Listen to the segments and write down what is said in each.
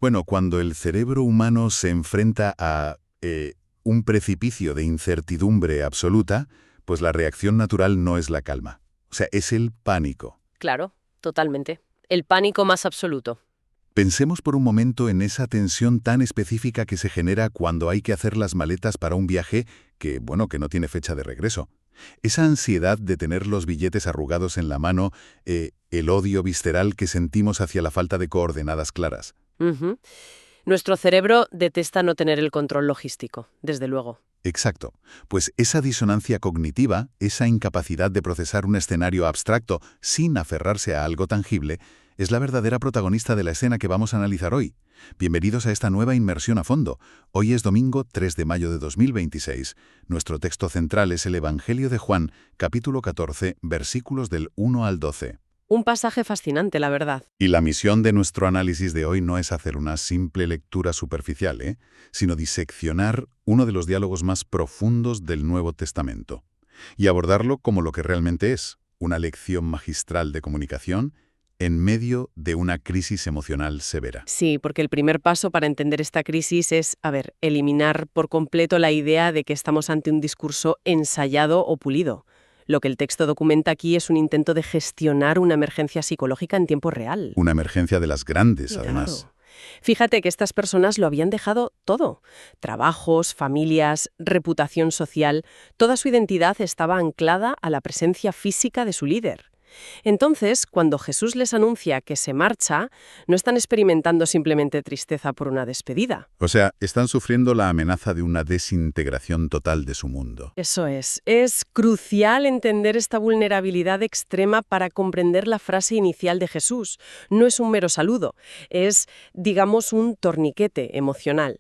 Bueno, cuando el cerebro humano se enfrenta a un precipicio de incertidumbre absoluta, pues la reacción natural no es la calma. O sea, es el pánico. Claro, totalmente. El pánico más absoluto. Pensemos por un momento en esa tensión tan específica que se genera cuando hay que hacer las maletas para un viaje que, bueno, que no tiene fecha de regreso. Esa ansiedad de tener los billetes arrugados en la mano, el odio visceral que sentimos hacia la falta de coordenadas claras. Ujú. Nuestro cerebro detesta no tener el control logístico, desde luego. Exacto. Pues esa disonancia cognitiva, esa incapacidad de procesar un escenario abstracto sin aferrarse a algo tangible, es la verdadera protagonista de la escena que vamos a analizar hoy. Bienvenidos a esta nueva inmersión a fondo. Hoy es domingo 3 de mayo de 2026. Nuestro texto central es el Evangelio de Juan, capítulo 14, versículos del 1 al 12. Un pasaje fascinante, la verdad. Y la misión de nuestro análisis de hoy no es hacer una simple lectura superficial, sino diseccionar uno de los diálogos más profundos del Nuevo Testamento y abordarlo como lo que realmente es, una lección magistral de comunicación en medio de una crisis emocional severa. Sí, porque el primer paso para entender esta crisis es, eliminar por completo la idea de que estamos ante un discurso ensayado o pulido. Lo que el texto documenta aquí es un intento de gestionar una emergencia psicológica en tiempo real. Una emergencia de las grandes, Claro. además. Fíjate que estas personas lo habían dejado todo. Trabajos, familias, reputación social, toda su identidad estaba anclada a la presencia física de su líder. Entonces, cuando Jesús les anuncia que se marcha, no están experimentando simplemente tristeza por una despedida. O sea, están sufriendo la amenaza de una desintegración total de su mundo. Eso es. Es crucial entender esta vulnerabilidad extrema para comprender la frase inicial de Jesús. No es un mero saludo, es, digamos, un torniquete emocional.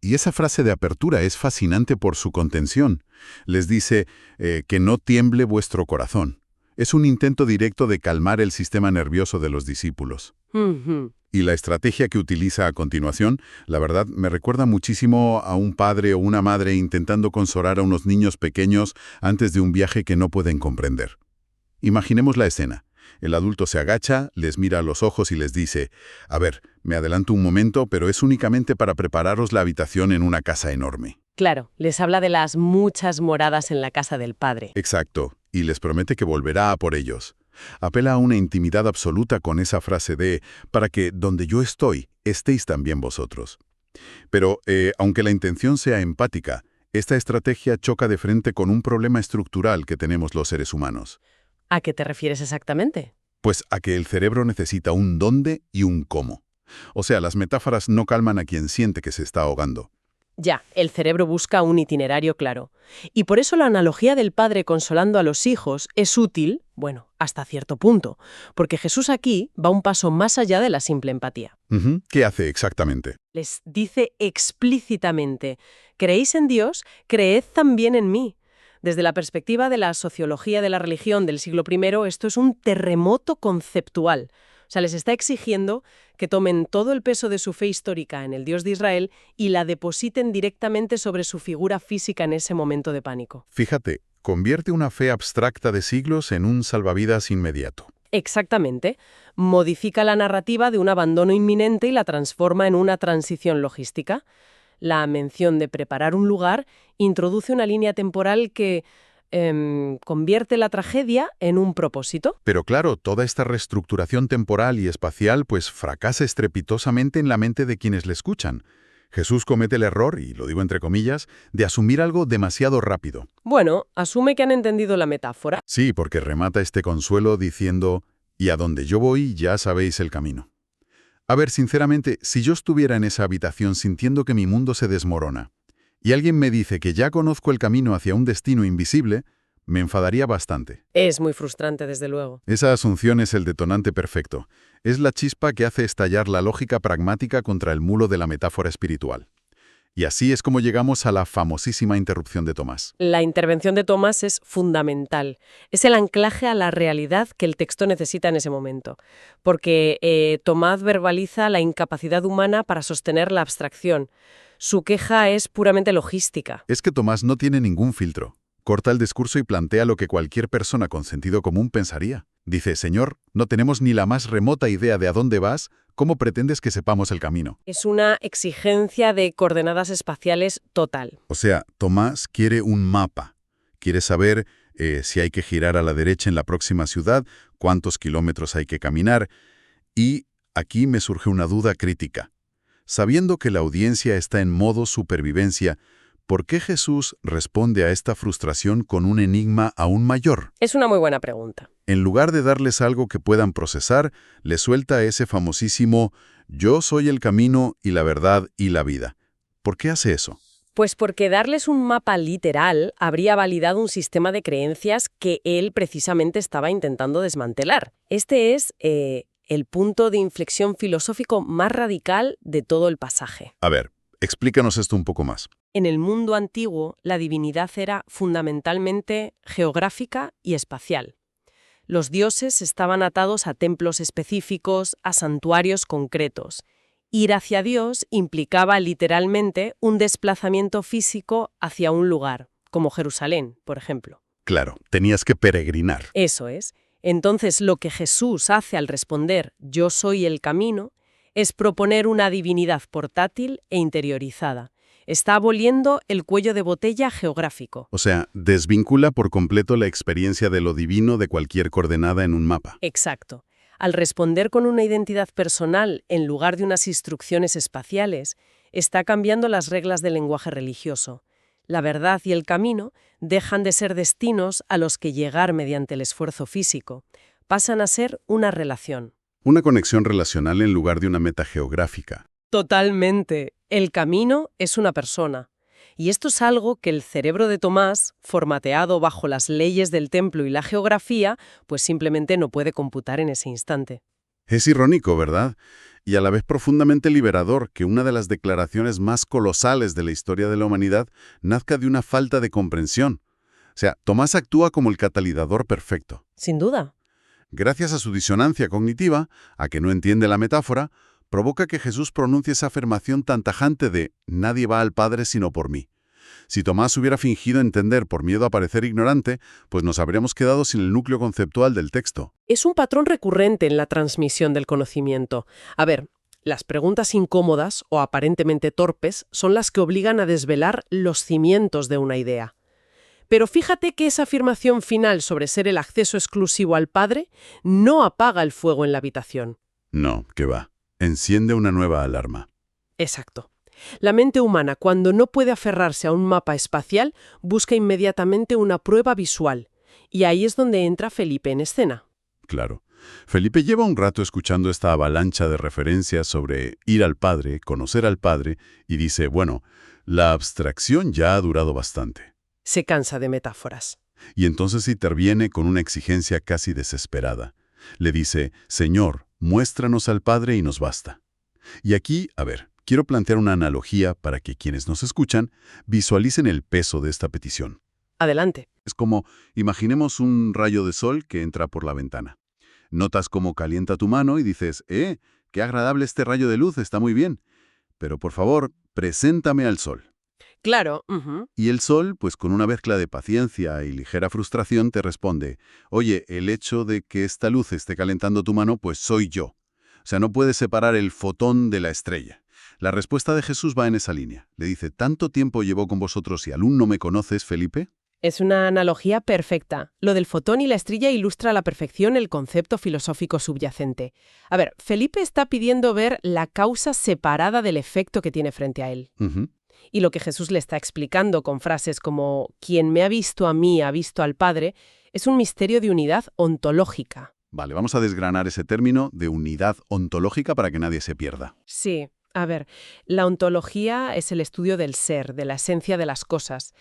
Y esa frase de apertura es fascinante por su contención. Les dice que no tiemble vuestro corazón. Es un intento directo de calmar el sistema nervioso de los discípulos. Ujú. Y la estrategia que utiliza a continuación, la verdad, me recuerda muchísimo a un padre o una madre intentando consolar a unos niños pequeños antes de un viaje que no pueden comprender. Imaginemos la escena. El adulto se agacha, les mira a los ojos y les dice: a ver, me adelanto un momento, pero es únicamente para prepararos la habitación en una casa enorme. Claro, les habla de las muchas moradas en la casa del Padre. Exacto, y les promete que volverá a por ellos. Apela a una intimidad absoluta con esa frase de «para que donde yo estoy, estéis también vosotros». Pero, aunque la intención sea empática, esta estrategia choca de frente con un problema estructural que tenemos los seres humanos. ¿A qué te refieres exactamente? Pues a que el cerebro necesita un dónde y un cómo. O sea, las metáforas no calman a quien siente que se está ahogando. Ya, el cerebro busca un itinerario claro. Y por eso la analogía del padre consolando a los hijos es útil, bueno, hasta cierto punto, porque Jesús aquí va un paso más allá de la simple empatía. ¿Qué hace exactamente? Les dice explícitamente: ¿creéis en Dios? Creed también en mí. Desde la perspectiva de la sociología de la religión del siglo I, esto es un terremoto conceptual. O sea, les está exigiendo que tomen todo el peso de su fe histórica en el Dios de Israel y la depositen directamente sobre su figura física en ese momento de pánico. Fíjate, convierte una fe abstracta de siglos en un salvavidas inmediato. Exactamente. Modifica la narrativa de un abandono inminente y la transforma en una transición logística. La mención de preparar un lugar introduce una línea temporal que convierte la tragedia en un propósito. Pero claro, toda esta reestructuración temporal y espacial pues fracasa estrepitosamente en la mente de quienes le escuchan. Jesús comete el error, y lo digo entre comillas, de asumir algo demasiado rápido. Bueno, asume que han entendido la metáfora. Sí, porque remata este consuelo diciendo: «Y a donde yo voy ya sabéis el camino». A ver, sinceramente, si yo estuviera en esa habitación sintiendo que mi mundo se desmorona, y alguien me dice que ya conozco el camino hacia un destino invisible, me enfadaría bastante. Es muy frustrante, desde luego. Esa asunción es el detonante perfecto. Es la chispa que hace estallar la lógica pragmática contra el mulo de la metáfora espiritual. Y así es como llegamos a la famosísima interrupción de Tomás. La intervención de Tomás es fundamental. Es el anclaje a la realidad que el texto necesita en ese momento. Porque Tomás verbaliza la incapacidad humana para sostener la abstracción. Su queja es puramente logística. Es que Tomás no tiene ningún filtro. Corta el discurso y plantea lo que cualquier persona con sentido común pensaría. Dice: «Señor, no tenemos ni la más remota idea de a dónde vas, ¿Cómo pretendes que sepamos el camino? Es una exigencia de coordenadas espaciales total. O sea, Tomás quiere un mapa. Quiere saber si hay que girar a la derecha en la próxima ciudad, cuántos kilómetros hay que caminar. Y aquí me surge una duda crítica. Sabiendo que la audiencia está en modo supervivencia, ¿por qué Jesús responde a esta frustración con un enigma aún mayor? Es una muy buena pregunta. En lugar de darles algo que puedan procesar, les suelta ese famosísimo «Yo soy el camino y la verdad y la vida». ¿Por qué hace eso? Pues porque darles un mapa literal habría validado un sistema de creencias que él precisamente estaba intentando desmantelar. Este es el punto de inflexión filosófico más radical de todo el pasaje. A ver, explícanos esto un poco más. En el mundo antiguo, la divinidad era fundamentalmente geográfica y espacial. Los dioses estaban atados a templos específicos, a santuarios concretos. Ir hacia Dios implicaba literalmente un desplazamiento físico hacia un lugar, como Jerusalén, por ejemplo. Claro, tenías que peregrinar. Eso es. Entonces, lo que Jesús hace al responder «Yo soy el camino» es proponer una divinidad portátil e interiorizada. Está aboliendo el cuello de botella geográfico. O sea, desvincula por completo la experiencia de lo divino de cualquier coordenada en un mapa. Exacto. Al responder con una identidad personal en lugar de unas instrucciones espaciales, está cambiando las reglas del lenguaje religioso. La verdad y el camino dejan de ser destinos a los que llegar mediante el esfuerzo físico. Pasan a ser una relación. Una conexión relacional en lugar de una meta geográfica. Totalmente. El camino es una persona. Y esto es algo que el cerebro de Tomás, formateado bajo las leyes del templo y la geografía, pues simplemente no puede computar en ese instante. Es irónico, ¿verdad? Y a la vez profundamente liberador que una de las declaraciones más colosales de la historia de la humanidad nazca de una falta de comprensión. O sea, Tomás actúa como el catalizador perfecto. Sin duda. Gracias a su disonancia cognitiva, a que no entiende la metáfora, provoca que Jesús pronuncie esa afirmación tan tajante de «nadie va al Padre sino por mí». Si Tomás hubiera fingido entender por miedo a parecer ignorante, pues nos habríamos quedado sin el núcleo conceptual del texto. Es un patrón recurrente en la transmisión del conocimiento. A ver, las preguntas incómodas o aparentemente torpes son las que obligan a desvelar los cimientos de una idea. Pero fíjate que esa afirmación final sobre ser el acceso exclusivo al Padre no apaga el fuego en la habitación. No, que va. Enciende una nueva alarma. Exacto. La mente humana, cuando no puede aferrarse a un mapa espacial, busca inmediatamente una prueba visual. Y ahí es donde entra Felipe en escena. Claro. Felipe lleva un rato escuchando esta avalancha de referencias sobre ir al Padre, conocer al Padre, y dice, bueno, la abstracción ya ha durado bastante. Se cansa de metáforas. Y entonces interviene con una exigencia casi desesperada. Le dice, Señor, muéstranos al Padre y nos basta. Y aquí, a ver, quiero plantear una analogía para que quienes nos escuchan visualicen el peso de esta petición. Adelante. Es como, imaginemos un rayo de sol que entra por la ventana. Notas cómo calienta tu mano y dices, qué agradable este rayo de luz, está muy bien. Pero por favor, preséntame al sol. Claro. Y el sol, pues con una mezcla de paciencia y ligera frustración, te responde, oye, el hecho de que esta luz esté calentando tu mano, pues soy yo. O sea, no puedes separar el fotón de la estrella. La respuesta de Jesús va en esa línea. Le dice, ¿tanto tiempo llevo con vosotros y aún no me conoces, Felipe? Es una analogía perfecta. Lo del fotón y la estrella ilustra a la perfección el concepto filosófico subyacente. A ver, Felipe está pidiendo ver la causa separada del efecto que tiene frente a él. Y lo que Jesús le está explicando con frases como «quien me ha visto a mí ha visto al Padre» es un misterio de unidad ontológica. Vale, vamos a desgranar ese término de unidad ontológica para que nadie se pierda. Sí, a ver, la ontología es el estudio del ser, de la esencia de las cosas.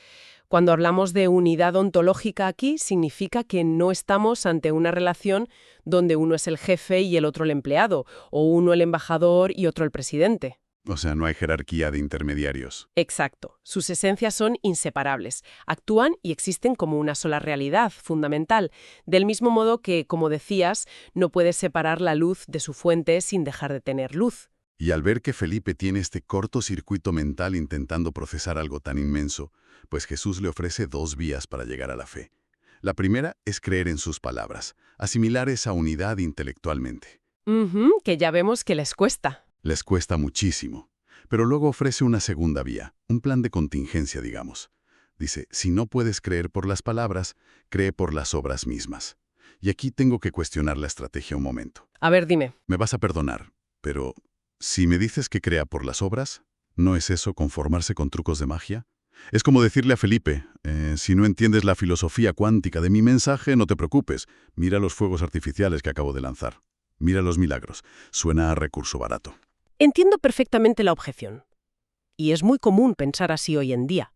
Cuando hablamos de unidad ontológica aquí, significa que no estamos ante una relación donde uno es el jefe y el otro el empleado, o uno el embajador y otro el presidente. O sea, no hay jerarquía de intermediarios. Exacto. Sus esencias son inseparables. Actúan y existen como una sola realidad fundamental. Del mismo modo que, como decías, no puedes separar la luz de su fuente sin dejar de tener luz. Y al ver que Felipe tiene este cortocircuito mental intentando procesar algo tan inmenso, pues Jesús le ofrece dos vías para llegar a la fe. La primera es creer en sus palabras, asimilar esa unidad intelectualmente. Que ya vemos que les cuesta. Les cuesta muchísimo. Pero luego ofrece una segunda vía, un plan de contingencia, digamos. Dice, si no puedes creer por las palabras, cree por las obras mismas. Y aquí tengo que cuestionar la estrategia un momento. A ver, dime. Me vas a perdonar, pero si me dices que crea por las obras, ¿no es eso conformarse con trucos de magia? Es como decirle a Felipe, si no entiendes la filosofía cuántica de mi mensaje, no te preocupes, mira los fuegos artificiales que acabo de lanzar. Mira los milagros. Suena a recurso barato. Entiendo perfectamente la objeción. Y es muy común pensar así hoy en día,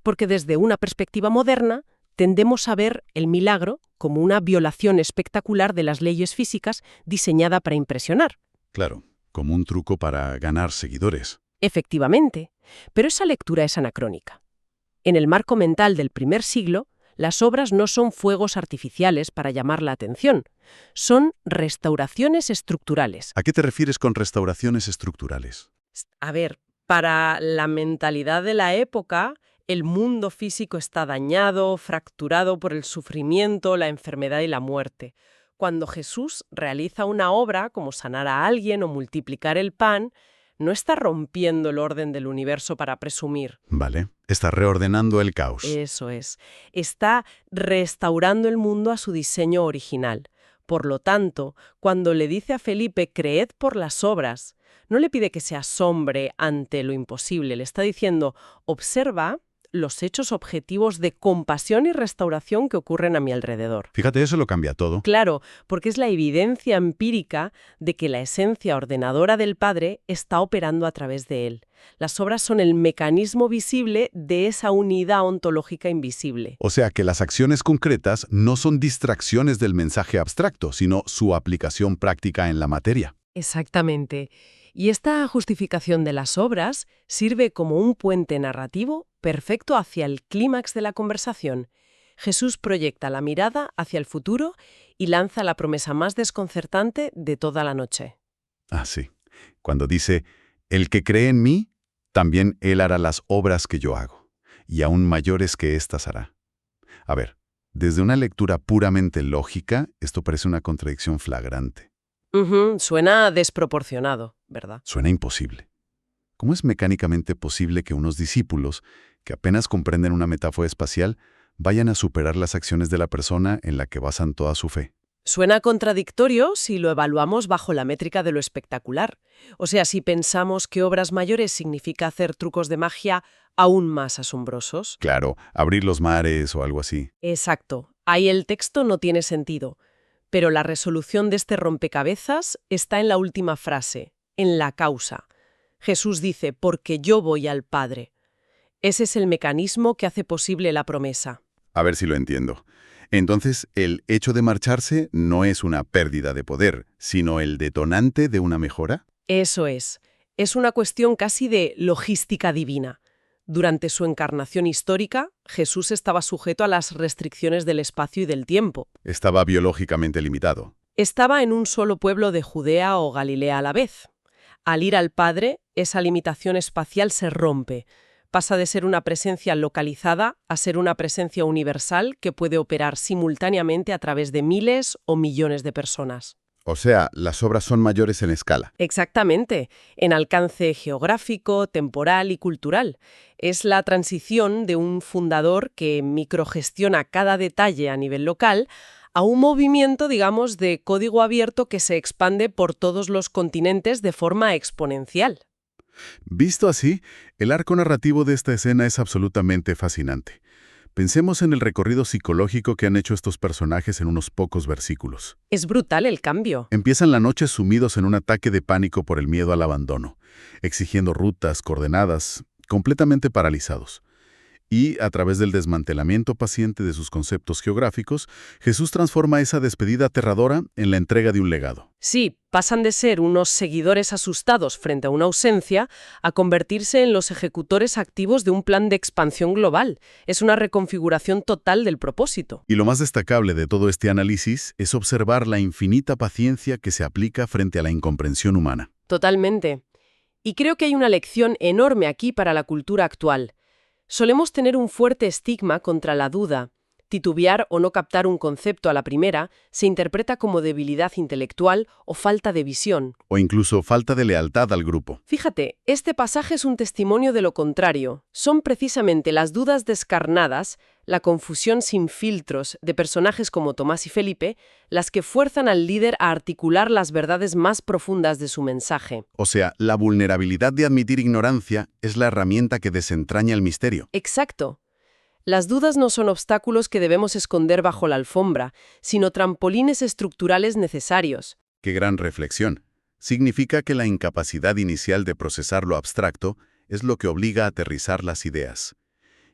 porque desde una perspectiva moderna tendemos a ver el milagro como una violación espectacular de las leyes físicas diseñada para impresionar. Claro, como un truco para ganar seguidores. Efectivamente, pero esa lectura es anacrónica. En el marco mental del primer siglo, las obras no son fuegos artificiales para llamar la atención, son restauraciones estructurales. ¿A qué te refieres con restauraciones estructurales? A ver, para la mentalidad de la época, el mundo físico está dañado, fracturado por el sufrimiento, la enfermedad y la muerte. Cuando Jesús realiza una obra como sanar a alguien o multiplicar el pan, no está rompiendo el orden del universo para presumir. Vale, está reordenando el caos. Eso es. Está restaurando el mundo a su diseño original. Por lo tanto, cuando le dice a Felipe, creed por las obras, no le pide que se asombre ante lo imposible. Le está diciendo, observa los hechos objetivos de compasión y restauración que ocurren a mi alrededor. Fíjate, eso lo cambia todo. Claro, porque es la evidencia empírica de que la esencia ordenadora del Padre está operando a través de él. Las obras son el mecanismo visible de esa unidad ontológica invisible. O sea que las acciones concretas no son distracciones del mensaje abstracto, sino su aplicación práctica en la materia. Exactamente. Y esta justificación de las obras sirve como un puente narrativo perfecto hacia el clímax de la conversación. Jesús proyecta la mirada hacia el futuro y lanza la promesa más desconcertante de toda la noche. Ah, sí. Cuando dice, el que cree en mí, también él hará las obras que yo hago, y aún mayores que éstas hará. A ver, desde una lectura puramente lógica, esto parece una contradicción flagrante. Suena desproporcionado, ¿verdad? Suena imposible. ¿Cómo es mecánicamente posible que unos discípulos, que apenas comprenden una metáfora espacial, vayan a superar las acciones de la persona en la que basan toda su fe? Suena contradictorio si lo evaluamos bajo la métrica de lo espectacular. O sea, si pensamos que obras mayores significa hacer trucos de magia aún más asombrosos. Claro, abrir los mares o algo así. Exacto. Ahí el texto no tiene sentido. Pero la resolución de este rompecabezas está en la última frase, en la causa. Jesús dice, porque yo voy al Padre. Ese es el mecanismo que hace posible la promesa. A ver si lo entiendo. Entonces, el hecho de marcharse no es una pérdida de poder, sino el detonante de una mejora. Eso es. Es una cuestión casi de logística divina. Durante su encarnación histórica, Jesús estaba sujeto a las restricciones del espacio y del tiempo. Estaba biológicamente limitado. Estaba en un solo pueblo de Judea o Galilea a la vez. Al ir al Padre, esa limitación espacial se rompe. Pasa de ser una presencia localizada a ser una presencia universal que puede operar simultáneamente a través de miles o millones de personas. O sea, las obras son mayores en escala. Exactamente, en alcance geográfico, temporal y cultural. Es la transición de un fundador que microgestiona cada detalle a nivel local a un movimiento, digamos, de código abierto que se expande por todos los continentes de forma exponencial. Visto así, el arco narrativo de esta escena es absolutamente fascinante. Pensemos en el recorrido psicológico que han hecho estos personajes en unos pocos versículos. Es brutal el cambio. Empiezan la noche sumidos en un ataque de pánico por el miedo al abandono, exigiendo rutas, coordenadas, completamente paralizados. Y, a través del desmantelamiento paciente de sus conceptos geográficos, Jesús transforma esa despedida aterradora en la entrega de un legado. Sí, pasan de ser unos seguidores asustados frente a una ausencia a convertirse en los ejecutores activos de un plan de expansión global. Es una reconfiguración total del propósito. Y lo más destacable de todo este análisis es observar la infinita paciencia que se aplica frente a la incomprensión humana. Totalmente. Y creo que hay una lección enorme aquí para la cultura actual. Solemos tener un fuerte estigma contra la duda, Titubear o no captar un concepto a la primera se interpreta como debilidad intelectual o falta de visión. O incluso falta de lealtad al grupo. Fíjate, este pasaje es un testimonio de lo contrario. Son precisamente las dudas descarnadas, la confusión sin filtros de personajes como Tomás y Felipe, las que fuerzan al líder a articular las verdades más profundas de su mensaje. O sea, la vulnerabilidad de admitir ignorancia es la herramienta que desentraña el misterio. Exacto. Las dudas no son obstáculos que debemos esconder bajo la alfombra, sino trampolines estructurales necesarios. ¡Qué gran reflexión! Significa que la incapacidad inicial de procesar lo abstracto es lo que obliga a aterrizar las ideas.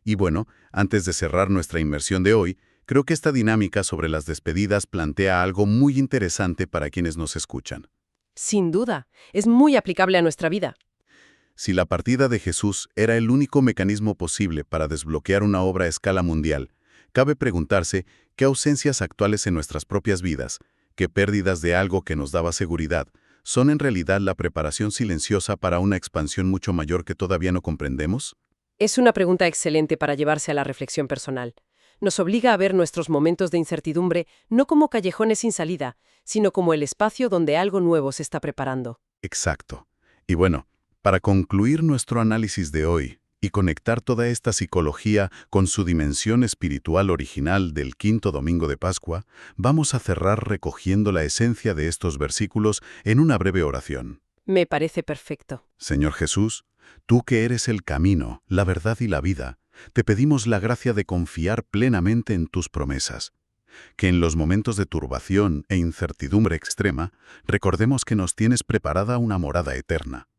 Y bueno, antes de cerrar nuestra inmersión de hoy, creo que esta dinámica sobre las despedidas plantea algo muy interesante para quienes nos escuchan. Sin duda, es muy aplicable a nuestra vida. Si la partida de Jesús era el único mecanismo posible para desbloquear una obra a escala mundial, cabe preguntarse qué ausencias actuales en nuestras propias vidas, qué pérdidas de algo que nos daba seguridad, son en realidad la preparación silenciosa para una expansión mucho mayor que todavía no comprendemos. Es una pregunta excelente para llevarse a la reflexión personal. Nos obliga a ver nuestros momentos de incertidumbre no como callejones sin salida, sino como el espacio donde algo nuevo se está preparando. Exacto. Y bueno, para concluir nuestro análisis de hoy y conectar toda esta psicología con su dimensión espiritual original del quinto domingo de Pascua, vamos a cerrar recogiendo la esencia de estos versículos en una breve oración. Me parece perfecto. Señor Jesús, tú que eres el camino, la verdad y la vida, te pedimos la gracia de confiar plenamente en tus promesas. Que en los momentos de turbación e incertidumbre extrema, recordemos que nos tienes preparada una morada eterna.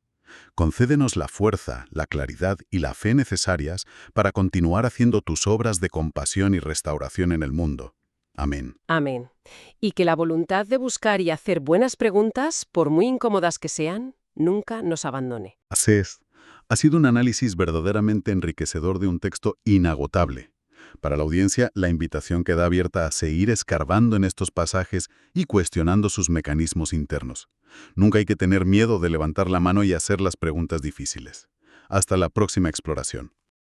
Concédenos la fuerza, la claridad y la fe necesarias para continuar haciendo tus obras de compasión y restauración en el mundo. Amén. Amén. Y que la voluntad de buscar y hacer buenas preguntas, por muy incómodas que sean, nunca nos abandone. Así es. Ha sido un análisis verdaderamente enriquecedor de un texto inagotable. Para la audiencia, la invitación queda abierta a seguir escarbando en estos pasajes y cuestionando sus mecanismos internos. Nunca hay que tener miedo de levantar la mano y hacer las preguntas difíciles. Hasta la próxima exploración.